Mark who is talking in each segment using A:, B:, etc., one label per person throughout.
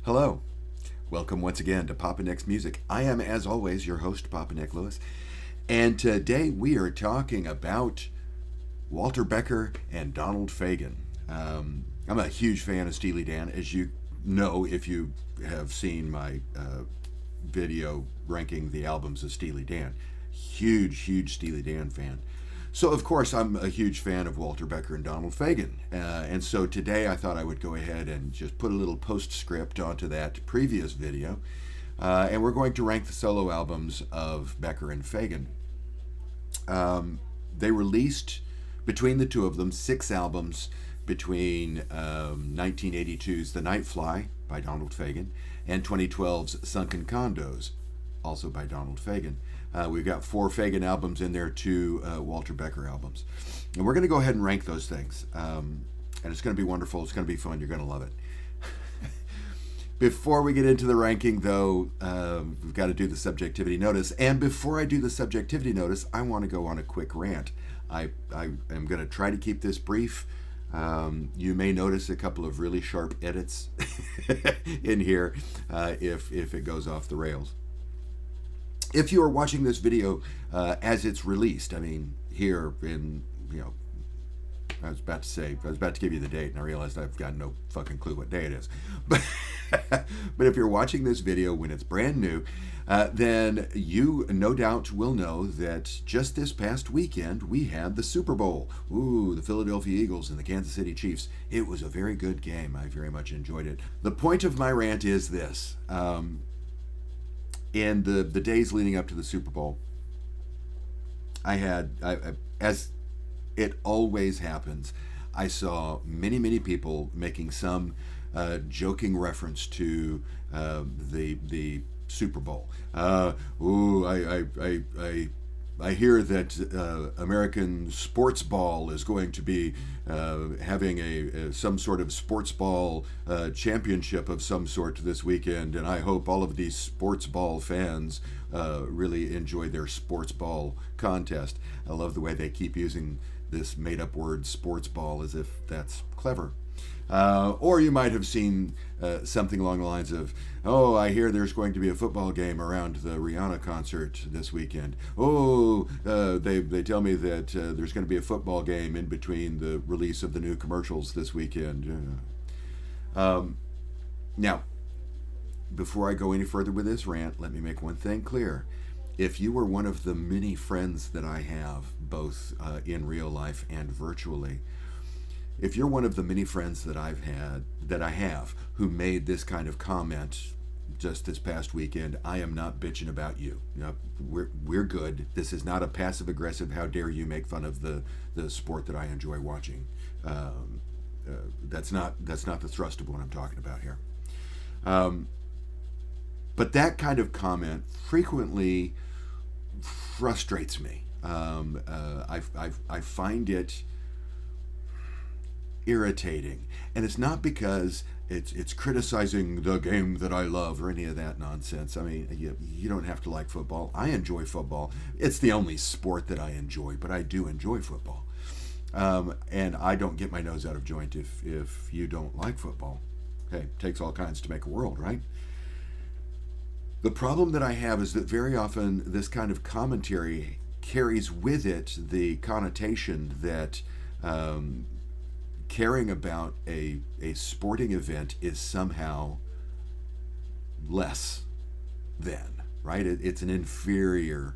A: Hello. Welcome once again to Papa Nick's Music. I am, as always, your host, Papa Nick Lewis. And today we are talking about Walter Becker and Donald Fagen. I'm a huge fan of Steely Dan, as you know if you have seen my video ranking the albums of Steely Dan. Huge Steely Dan fan. So, of course, I'm a huge fan of Walter Becker and Donald Fagen. And so today I thought I would go ahead and just put a little postscript onto that previous video. And we're going to rank the solo albums of Becker and Fagen. They released, between the two of them, 6 albums between 1982's The Nightfly by Donald Fagen and 2012's Sunken Condos, also by Donald Fagen. We've got 4 Fagen albums in there, 2 Walter Becker albums. And we're going to go ahead and rank those things. And it's going to be wonderful. It's going to be fun. You're going to love it. Before we get into the ranking, though, we've got to do the subjectivity notice. And before I do the subjectivity notice, I want to go on a quick rant. I am going to try to keep this brief. You may notice a couple of really sharp edits in here if it goes off the rails. If you are watching this video as it's released, I mean, here in, I was about to give you the date, and I realized I've got no fucking clue what day it is. But if you're watching this video when it's brand new, then you no doubt will know that just this past weekend we had the Super Bowl. Ooh, the Philadelphia Eagles and the Kansas City Chiefs. It was a very good game. I very much enjoyed it. The point of my rant is this. In the days leading up to the Super Bowl, I as it always happens, I saw many people making some joking reference to the Super Bowl. I hear that American sports ball is going to be having some sort of sports ball championship of some sort this weekend, and I hope all of these sports ball fans really enjoy their sports ball contest. I love the way they keep using this made-up word sports ball as if that's clever. Or you might have seen something along the lines of, oh, I hear there's going to be a football game around the Rihanna concert this weekend. Oh, they tell me that there's going to be a football game in between the release of the new commercials this weekend. Now, before I go any further with this rant, let me make one thing clear. If you are one of the many friends that I have, both in real life and virtually, if you're one of the many friends that I have who made this kind of comment just this past weekend, I am not bitching about you. We're good. This is not a passive aggressive, how dare you make fun of the sport that I enjoy watching. That's not the thrust of what I'm talking about here. But that kind of comment frequently frustrates me. I find it irritating, and it's not because it's criticizing the game that I love or any of that nonsense. I mean, you don't have to like football. I enjoy football. It's the only sport that I enjoy, but I do enjoy football. And I don't get my nose out of joint if you don't like football. Okay, it takes all kinds to make a world, right? The problem that I have is that very often this kind of commentary carries with it the connotation that caring about a sporting event is somehow less than, right? It's an inferior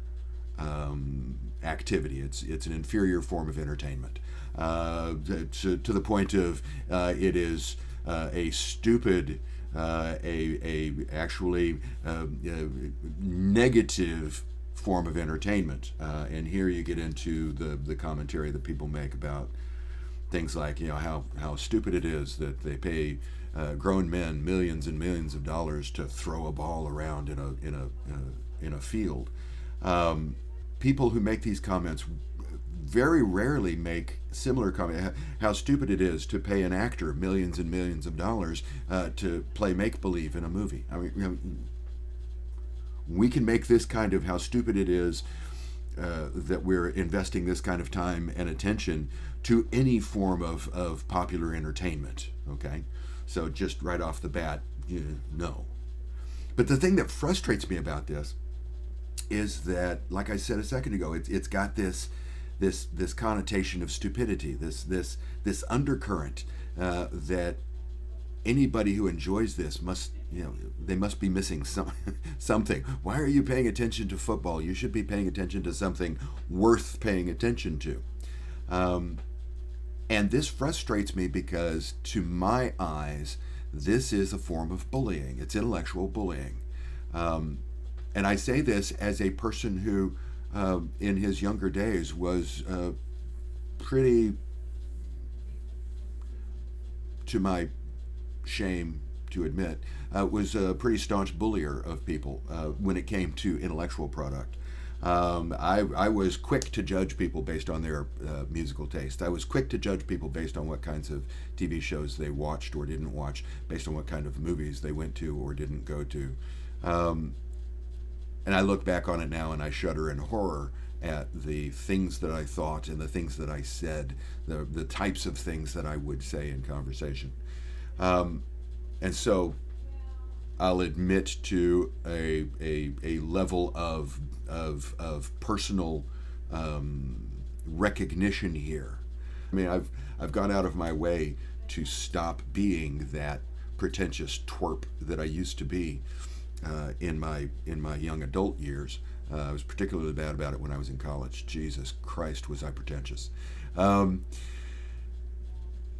A: activity. It's an inferior form of entertainment to the point of it is a stupid, actually negative form of entertainment. And here you get into the commentary that people make about things like, how stupid it is that they pay grown men millions and millions of dollars to throw a ball around in a field. People who make these comments very rarely make similar comments. How stupid it is to pay an actor millions and millions of dollars to play make-believe in a movie. I mean, we can make this kind of how stupid it is that we're investing this kind of time and attention to any form of popular entertainment, okay? So just right off the bat, No. But the thing that frustrates me about this is that, like I said a second ago, it's got this connotation of stupidity, this undercurrent that anybody who enjoys this must, they must be missing something. Why are you paying attention to football? You should be paying attention to something worth paying attention to. And this frustrates me because, to my eyes, this is a form of bullying. It's intellectual bullying. And I say this as a person who, in his younger days, was pretty, to my shame to admit, was a pretty staunch bullier of people when it came to intellectual product. I was quick to judge people based on their musical taste. I was quick to judge people based on what kinds of TV shows they watched or didn't watch, based on what kind of movies they went to or didn't go to. And I look back on it now and I shudder in horror at the things that I thought and the things that I said, the types of things that I would say in conversation. And so I'll admit to a level of personal recognition here. I mean, I've gone out of my way to stop being that pretentious twerp that I used to be in my young adult years. I was particularly bad about it when I was in college. Jesus Christ, was I pretentious.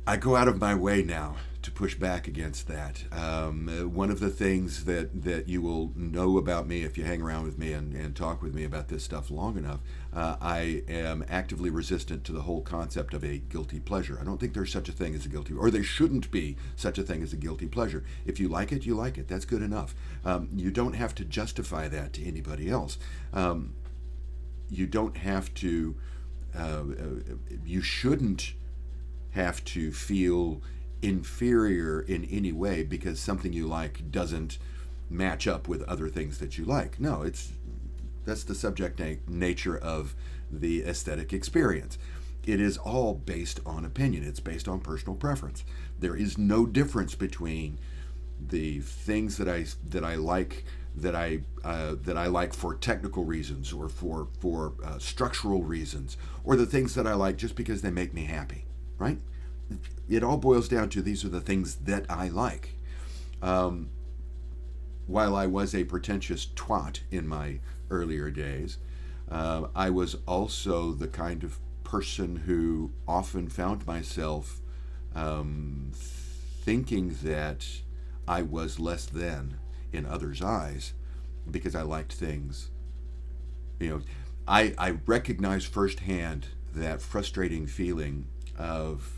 A: I go out of my way now to push back against that. One of the things that you will know about me if you hang around with me and talk with me about this stuff long enough, I am actively resistant to the whole concept of a guilty pleasure. I don't think there's such a thing as a guilty, or there shouldn't be such a thing as a guilty pleasure. If you like it, you like it. That's good enough. You don't have to justify that to anybody else. You don't have to, you shouldn't have to feel inferior in any way because something you like doesn't match up with other things that you like. No, that's the subject nature of the aesthetic experience. It is all based on opinion. It's based on personal preference. There is no difference between the things that I like that I like for technical reasons or for structural reasons, or the things that I like just because they make me happy. Right? It all boils down to these are the things that I like. While I was a pretentious twat in my earlier days, I was also the kind of person who often found myself thinking that I was less than in others' eyes because I liked things. I recognize firsthand that frustrating feeling of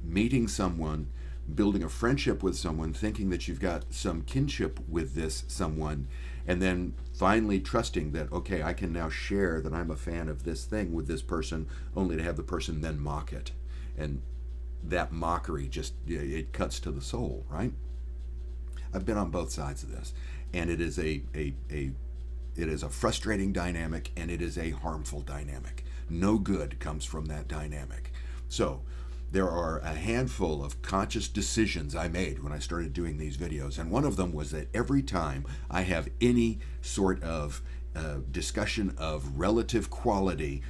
A: meeting someone, building a friendship with someone, thinking that you've got some kinship with this someone, and then finally trusting that, okay, I can now share that I'm a fan of this thing with this person, only to have the person then mock it. And that mockery just, it cuts to the soul, right? I've been on both sides of this, and it is a frustrating dynamic, and it is a harmful dynamic. No good comes from that dynamic. So there are a handful of conscious decisions I made when I started doing these videos, and one of them was that every time I have any sort of discussion of relative quality,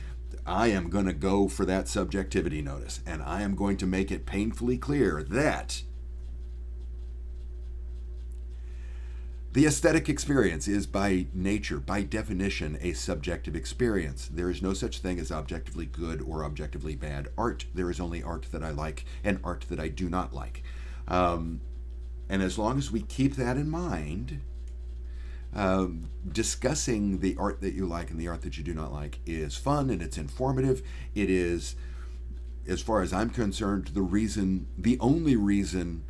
A: I am going to go for that subjectivity notice, and I am going to make it painfully clear that the aesthetic experience is by nature, by definition, a subjective experience. There is no such thing as objectively good or objectively bad art. There is only art that I like and art that I do not like. And as long as we keep that in mind, discussing the art that you like and the art that you do not like is fun and it's informative. It is, as far as I'm concerned, the only reason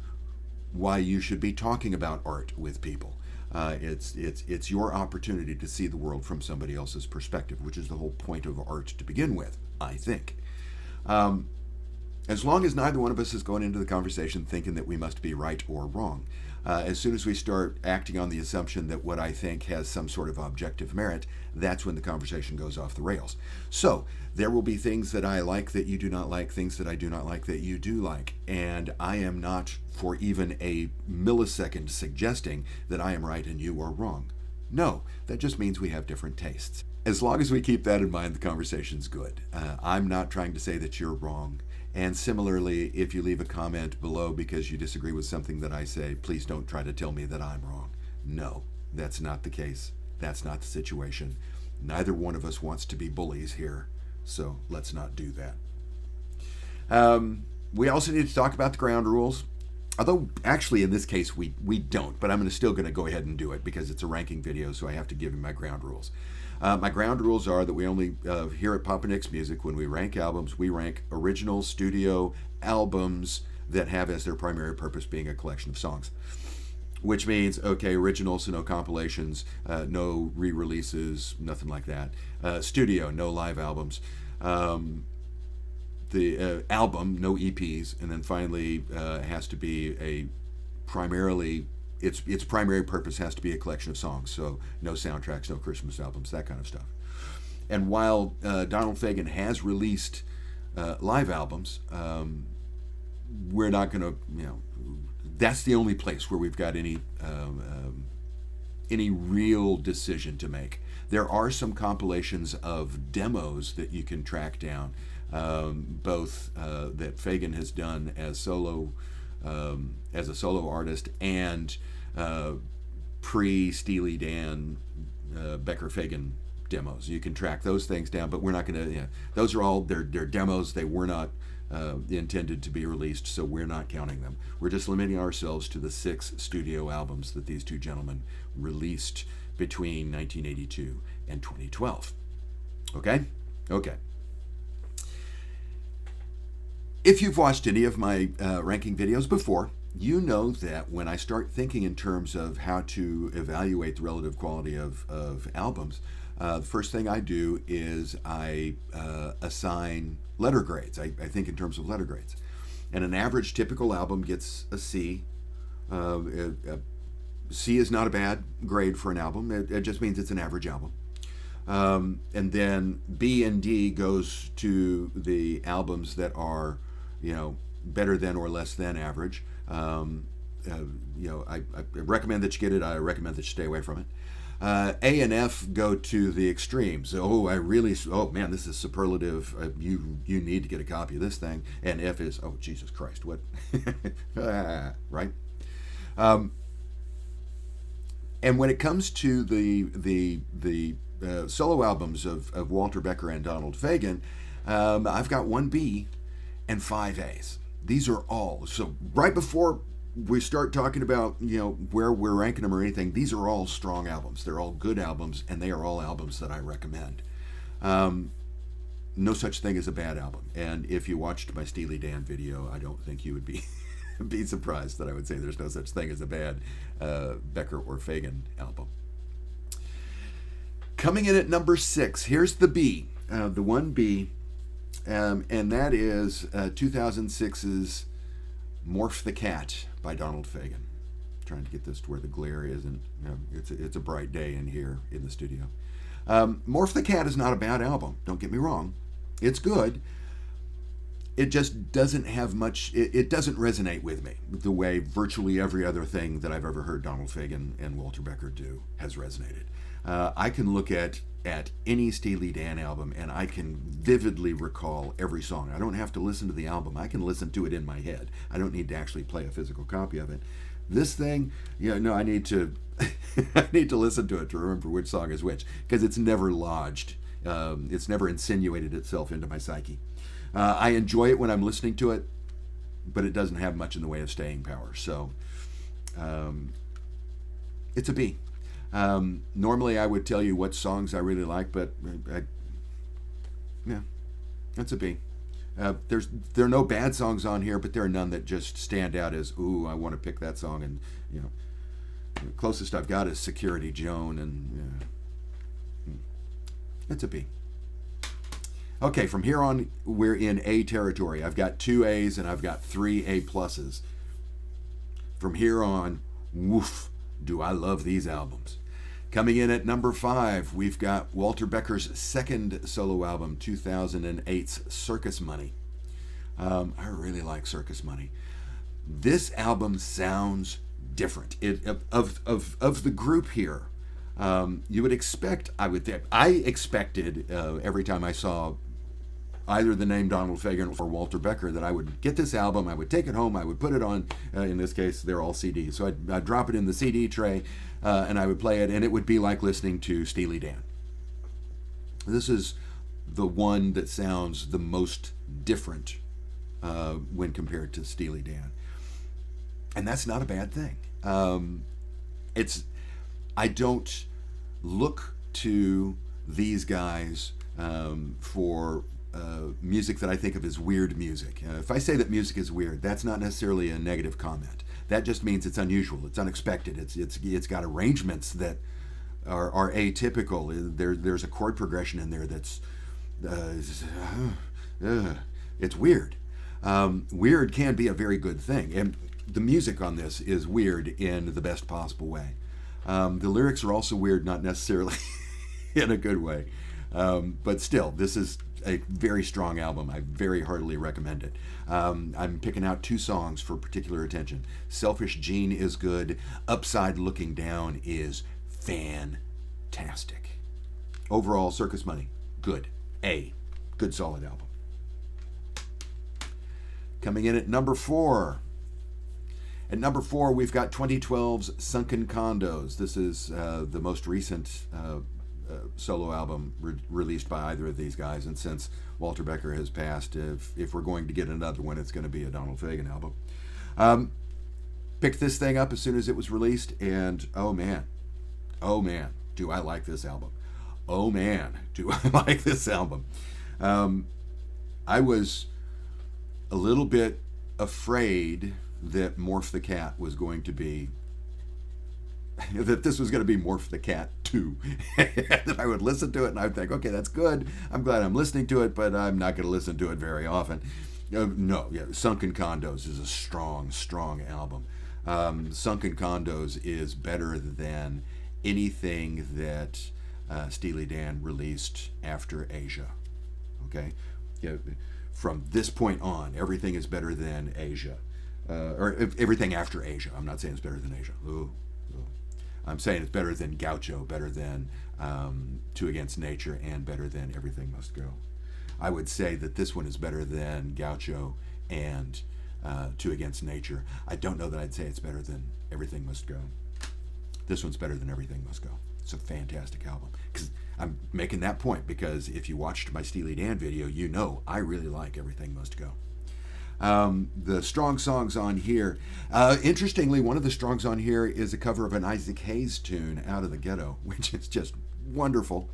A: why you should be talking about art with people. It's your opportunity to see the world from somebody else's perspective, which is the whole point of art to begin with, I think. As long as neither one of us is going into the conversation thinking that we must be right or wrong. As soon as we start acting on the assumption that what I think has some sort of objective merit, that's when the conversation goes off the rails. So there will be things that I like that you do not like, things that I do not like that you do like. And I am not for even a millisecond suggesting that I am right and you are wrong. No, that just means we have different tastes. As long as we keep that in mind, the conversation's good. I'm not trying to say that you're wrong. And similarly, if you leave a comment below because you disagree with something that I say, please don't try to tell me that I'm wrong. No, that's not the case. That's not the situation. Neither one of us wants to be bullies here, so let's not do that. We also need to talk about the ground rules. Although, actually, in this case, we don't, but I'm still going to go ahead and do it because it's a ranking video, so I have to give you my ground rules. My ground rules are that we only, here at Papa Nick's Music, when we rank albums, we rank original studio albums that have as their primary purpose being a collection of songs. Which means, okay, original, so no compilations, no re-releases, nothing like that. Studio, no live albums. The album, no EPs. And then finally, it has to be a primarily... Its primary purpose has to be a collection of songs, so no soundtracks, no Christmas albums, that kind of stuff. And while Donald Fagen has released live albums, we're not going to, that's the only place where we've got any real decision to make. There are some compilations of demos that you can track down, both that Fagen has done as a solo artist and pre-Steely Dan Becker Fagen demos. You can track those things down, but we're not going to. Those are all they're demos. They were not intended to be released, so we're not counting them. We're just limiting ourselves to the 6 studio albums that these two gentlemen released between 1982 and 2012. Okay? Okay. If you've watched any of my ranking videos before, you know that when I start thinking in terms of how to evaluate the relative quality of albums, the first thing I do is I assign letter grades. I think in terms of letter grades. And an average typical album gets a C. C is not a bad grade for an album. It just means it's an average album. And then B and D goes to the albums that are, better than or less than average. I recommend that you get it. I recommend that you stay away from it. A and F go to the extremes. Oh man, this is superlative. You need to get a copy of this thing. And F is, oh, Jesus Christ, what? Right? And when it comes to the solo albums of Walter Becker and Donald Fagen, I've got 1 B and 5 A's. These are all, so right before we start talking about, where we're ranking them or anything, these are all strong albums. They're all good albums, and they are all albums that I recommend. No such thing as a bad album. And if you watched my Steely Dan video, I don't think you would be surprised that I would say there's no such thing as a bad Becker or Fagen album. Coming in at number 6, here's the B, the 1B. And that is 2006's Morph the Cat by Donald Fagen. I'm trying to get this to where the glare isn't. It's a bright day in here in the studio. Morph the Cat is not a bad album. Don't get me wrong. It's good. It just doesn't have much. It doesn't resonate with me the way virtually every other thing that I've ever heard Donald Fagen and Walter Becker do has resonated. I can look at any Steely Dan album and I can vividly recall every song. I don't have to listen to the album. I can listen to it in my head. I don't need to actually play a physical copy of it. This thing, I need to I need to listen to it to remember which song is which, because it's never lodged. It's never insinuated itself into my psyche. I enjoy it when I'm listening to it, but it doesn't have much in the way of staying power. So it's a B. Normally I would tell you what songs I really like, but that's a B. There are no bad songs on here, but there are none that just stand out as, ooh, I want to pick that song. And the closest I've got is Security Joan, and it's a B. Okay, from here on, we're in A territory. I've got 2 A's and I've got 3 A pluses. From here on, Woof, do I love these albums. Coming in at number 5, we've got Walter Becker's second solo album, 2008's Circus Money. I really like Circus Money. This album sounds different. Of the group here, you would expect, I expected every time I saw either the name Donald Fagen or Walter Becker that I would get this album, I would take it home, I would put it on, in this case, they're all CDs. So I'd drop it in the CD tray and I would play it, and it would be like listening to Steely Dan. This is the one that sounds the most different when compared to Steely Dan. And that's not a bad thing. I don't look to these guys for music that I think of as weird music. If I say that music is weird, that's not necessarily a negative comment. That just means it's unusual, it's unexpected, it's got arrangements that are atypical. There's a chord progression in there that's it's weird. Weird can be a very good thing, and the music on this is weird in the best possible way. The lyrics are also weird, not necessarily in a good way. But still, this is a very strong album. I very heartily recommend it. I'm picking out 2 songs for particular attention. Selfish Gene is good. Upside Looking Down is fantastic. Overall, Circus Money, good. Good solid album. Coming in at number 4. At number 4, we've got 2012's Sunken Condos. This is the most recent solo album released by either of these guys, and since Walter Becker has passed, if we're going to get another one, it's going to be a Donald Fagen album. Picked this thing up as soon as it was released, and oh man, do I like this album. Oh man, do I like this album. I was a little bit afraid that Morph the Cat was going to be that this was going to be Morph the Cat 2. That I would listen to it and I would think, okay, that's good. I'm glad I'm listening to it, but I'm not going to listen to it very often. Sunken Condos is a strong album. Sunken Condos is better than anything that Steely Dan released after Asia. Okay? From this point on, everything is better than Asia. Or everything after Asia. I'm not saying it's better than Asia. I'm saying it's better than Gaucho, better than Two Against Nature, and better than Everything Must Go. I would say that this one is better than Gaucho and Two Against Nature. I don't know that I'd say it's better than Everything Must Go. This one's better than Everything Must Go. It's a fantastic album. Because I'm making that point because if you watched my Steely Dan video, you know I really like Everything Must Go. The strong songs on here, interestingly, one of the strongs on here is a cover of an Isaac Hayes tune, Out of the Ghetto, which is just wonderful.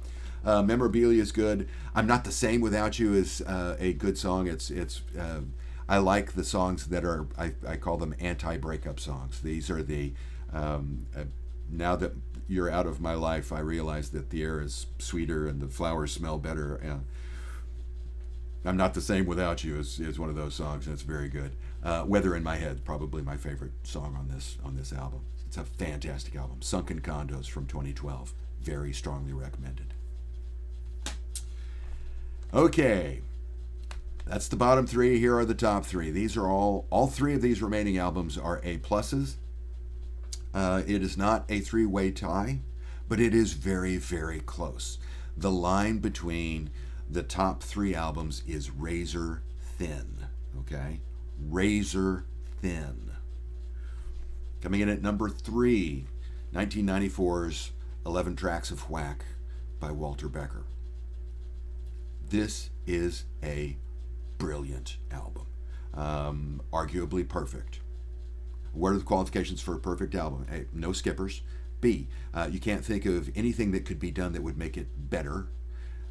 A: Memorabilia is good. I'm Not the Same Without You is a good song. I like the songs that are, I call them anti-breakup songs. These are the, now that you're out of my life, I realize that the air is sweeter and the flowers smell better. I'm Not the Same Without You is one of those songs, and it's very good. Weather in My Head, probably my favorite song on this album. It's a fantastic album. Sunken Condos from 2012. Very strongly recommended. Okay. That's the bottom 3. Here are the top 3. These are all 3 of these remaining albums are A+. It is not a 3-way tie, but it is very, very close. The line between the top 3 albums is razor thin, okay? Razor thin. Coming in at number 3, 1994's 11 Tracks of Whack by Walter Becker. This is a brilliant album. Arguably perfect. What are the qualifications for a perfect album? A, no skippers. B, you can't think of anything that could be done that would make it better.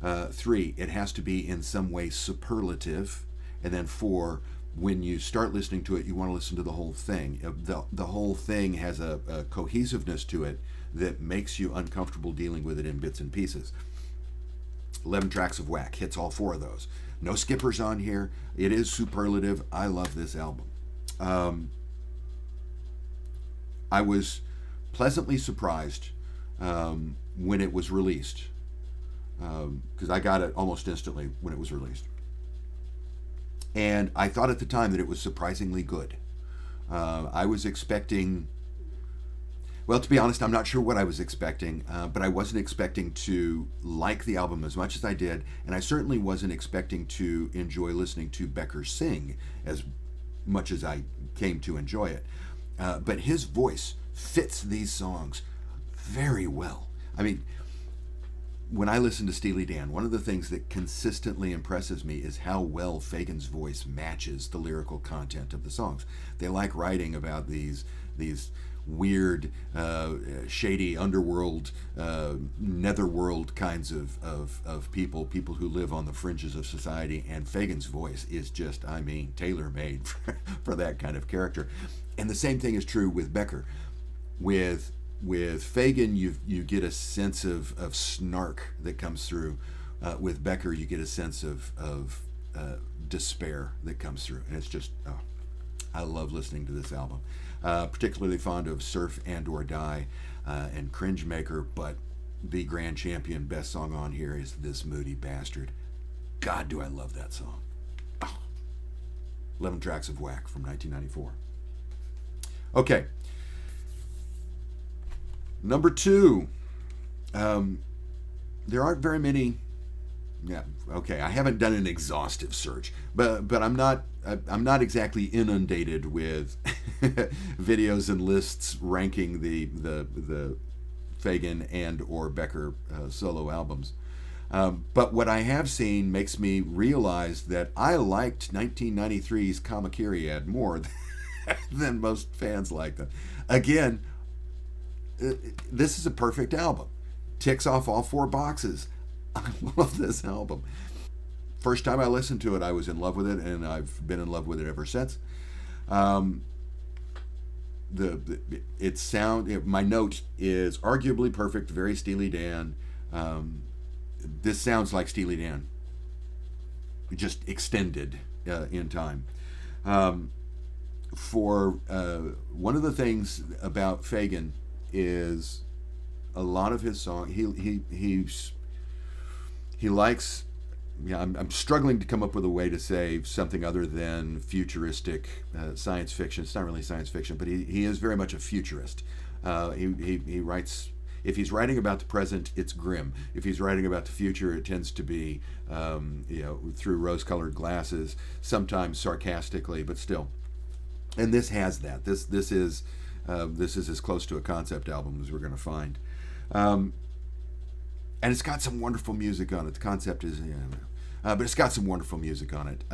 A: 3, it has to be in some way superlative. And then 4, when you start listening to it, you want to listen to the whole thing. The whole thing has a cohesiveness to it that makes you uncomfortable dealing with it in bits and pieces. 11 Tracks of Whack hits all 4 of those. No skippers on here. It is superlative. I love this album. I was pleasantly surprised when it was released, because I got it almost instantly when it was released. And I thought at the time that it was surprisingly good. I was expecting, well, to be honest, I'm not sure what I was expecting, but I wasn't expecting to like the album as much as I did, and I certainly wasn't expecting to enjoy listening to Becker sing as much as I came to enjoy it. But his voice fits these songs very well. I mean, when I listen to Steely Dan, one of the things that consistently impresses me is how well Fagen's voice matches the lyrical content of the songs. They like writing about these weird, shady underworld, netherworld kinds of people who live on the fringes of society, and Fagen's voice is just, I mean, tailor-made for that kind of character. And the same thing is true with Becker. With Fagen, you get a sense of snark that comes through. With Becker, you get a sense of despair that comes through, and it's just, oh, I love listening to this album. Particularly fond of Surf and or Die and Cringe Maker, but the grand champion best song on here is This Moody Bastard. God, do I love that song. Oh. 11 Tracks of Whack from 1994. Okay. Number 2. There aren't very many. Yeah, okay. I haven't done an exhaustive search, but I'm not exactly inundated with videos and lists ranking the Fagen and or Becker solo albums. But what I have seen makes me realize that I liked 1993's Kamakiriad more than most fans like them. Again, this is a perfect album. Ticks off all 4 boxes. I love this album. First time I listened to it, I was in love with it, and I've been in love with it ever since. My note is arguably perfect, very Steely Dan. This sounds like Steely Dan, just extended in time. One of the things about Fagen is a lot of his song. He likes. Yeah, I'm struggling to come up with a way to say something other than futuristic science fiction. It's not really science fiction, but he is very much a futurist. He writes. If he's writing about the present, it's grim. If he's writing about the future, it tends to be, through rose-colored glasses, sometimes sarcastically, but still. And this has that. This is as close to a concept album as we're going to find. And it's got some wonderful music on it. The concept is, but it's got some wonderful music on it.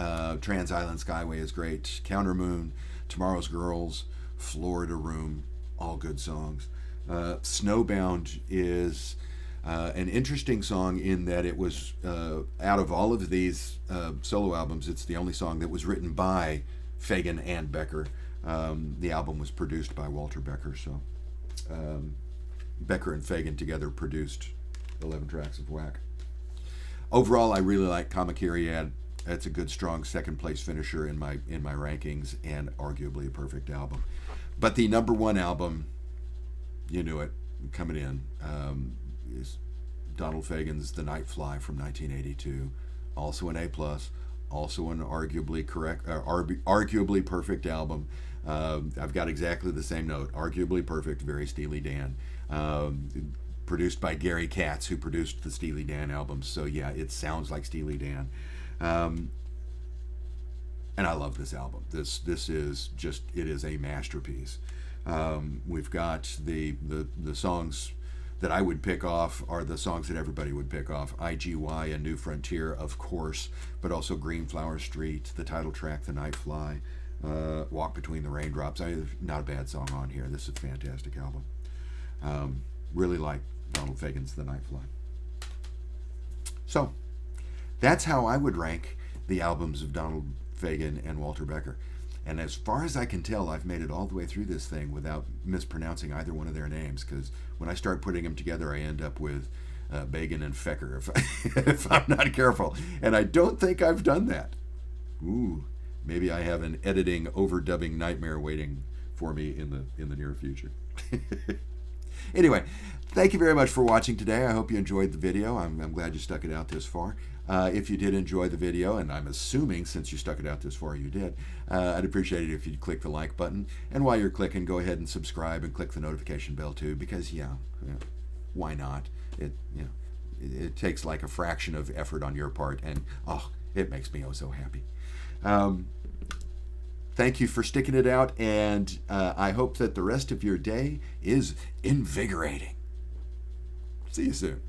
A: Trans Island Skyway is great. Counter Moon, Tomorrow's Girls, Florida Room, all good songs. Snowbound is an interesting song in that it was, out of all of these solo albums, it's the only song that was written by Fagen and Becker. The album was produced by Walter Becker, so Becker and Fagen together produced 11 Tracks of Whack. Overall, I really like Kamakiriad. It's a good, strong second place finisher in my rankings, and arguably a perfect album. But the number 1 album, you knew it, coming in, is Donald Fagen's The Night Fly from 1982. Also an A+, also an arguably perfect album. I've got exactly the same note. Arguably perfect, very Steely Dan. Produced by Gary Katz, who produced the Steely Dan albums. So yeah, it sounds like Steely Dan. And I love this album. This is just, it is a masterpiece. We've got the songs that I would pick off are the songs that everybody would pick off. IGY, A New Frontier, of course, but also Green Flower Street, the title track, The Night Fly, Walk Between the Raindrops. Not a bad song on here. This is a fantastic album. Really like Donald Fagen's The Night Fly. So, that's how I would rank the albums of Donald Fagen and Walter Becker. And as far as I can tell, I've made it all the way through this thing without mispronouncing either one of their names, because when I start putting them together, I end up with Fagen and Fecker, if I'm not careful. And I don't think I've done that. Ooh, maybe I have an editing overdubbing nightmare waiting for me in the near future. Anyway, thank you very much for watching today. I hope you enjoyed the video. I'm glad you stuck it out this far. If you did enjoy the video, and I'm assuming since you stuck it out this far you did, I'd appreciate it if you'd click the like button. And while you're clicking, go ahead and subscribe and click the notification bell too, because why not? It takes like a fraction of effort on your part, and it makes me so happy. Thank you for sticking it out, and I hope that the rest of your day is invigorating. See you soon.